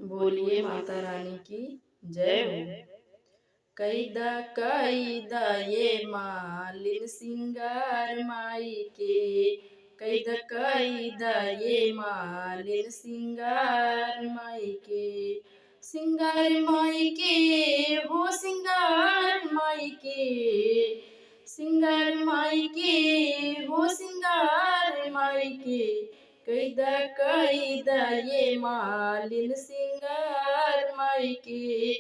बोलिए माता रानी की जय हो। कैदा कैदा ये मालिन सिंगार माई के, कैदा कैदा ये मालिन सिंगार माई के। सिंगार माई के हो सिंगार माई के, सिंगार माई के हो सिंगार माई के। कैदा कैदा ये मालिन सिंगार माई के,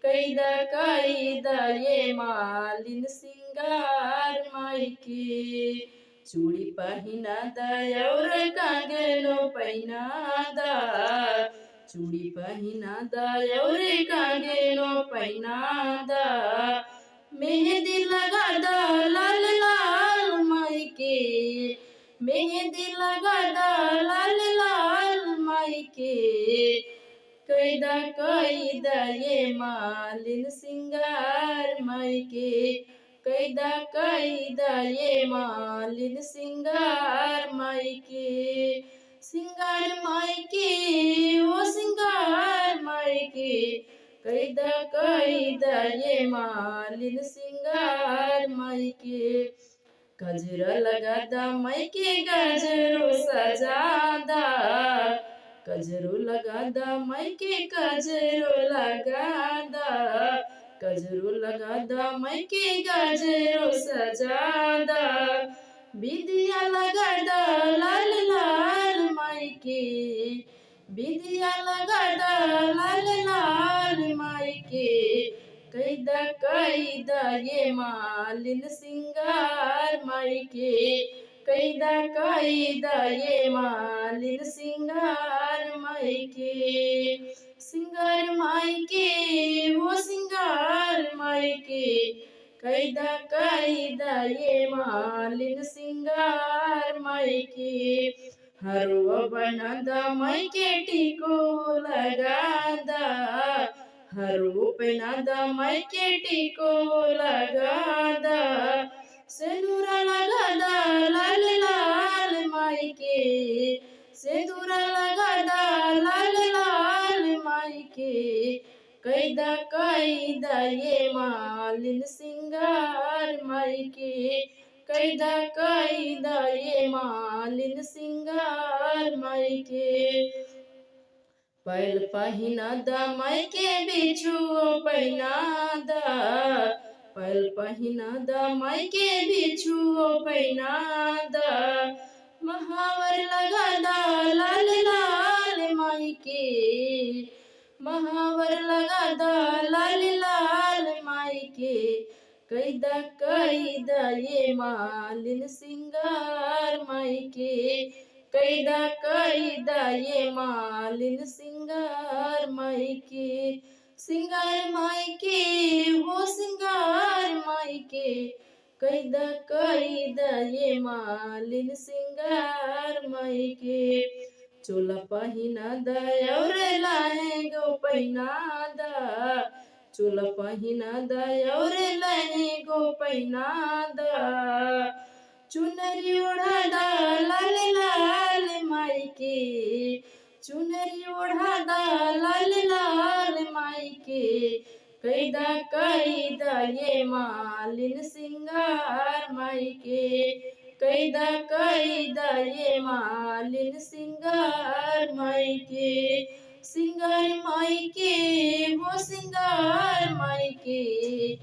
कैदा कैदा ये मालिन सिंगार माई के। चूड़ी पहिना दा और कंगनो पहिना दा, चूड़ी पहिना दा और कंगनो पहिना दा। मेहंदी लगा दा लाल लाल माई के, मेहंदी लगा दा लाल लाल माई के। कैदा कैदा ये मालिन सिंगार माई के, कैदा कैदा ये मालिन सिंगार माई के। सिंगार माई के ओ सिंगार माई के, कैदा कैदा ये मालिन सिंगार माई के। गजरा लगा दा माई के गजरो सजा दा, गजरो लगा दा माई के गजरो लगा दा, गजरो लगा दा माई के गजरो सजा दा। बिंदिया लगा दा लाल लाल माई के, बिंदिया लगा दा लाल लाल माई के। कैदा कैदा ये मालिन सिंगार माई के, कैदा कैदा ये मालिन सिंगार माई के। सिंगार माई के वो सिंगार माई के, कैदा कैदा ये मालिन सिंगार माई के। हरवा बना दा माई के टिको लगा दा, हरवा पहना दा माई के टिको लगा दा। सिंदूरा लगा दा लाल लाल माई के, सिंदूरा लगा दा लाल लाल माई के। कैदा कैदा ये मालिन सिंगार माई के, कैदा कैदा ये मालिन सिंगार माई के। पैल पहिना दा माई के बिछुओ पहिना दा, पैल पहिना दा माई के बिछुओ पहिना दा। महावर लगा दा लाल लाल माई के, महावर लगा दा लाल लाल माई के। कैदा कैदा ये मालिन सिंगार माई के, कैदा कैदा ये मालिन सिंगार माई के। सिंगार माई के हो सिंगार माई के, कैदा कैदा ये मालिन सिंगार माई के। चोला पहिना दा और लहंगो पहिना दा, चोला पहिना दा और लहंगो पहिना दा। चुनरी ओढ़ा दा लाल लाल माई के, चुनरी ओढ़ा दा लाल लाल माई के। कैदा कैदा ये मालिन सिंगार माई के, कैदा कैदा ये मालिन सिंगार माई के। सिंगार माई के वो सिंगार माई के,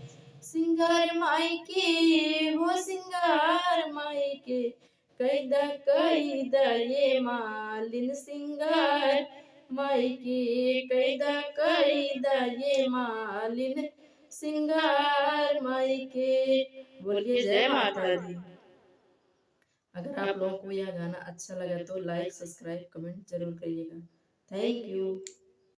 सिंगार माई के वो सिंगार माई के। कैदा कैदा ये मालिन सिंगार माई के, कैदा कैदा ये मालिन सिंगार माई के। बोलिए जय माता दी। अगर आप लोगों को यह गाना अच्छा लगा तो लाइक सब्सक्राइब कमेंट जरूर करिएगा। Thank you.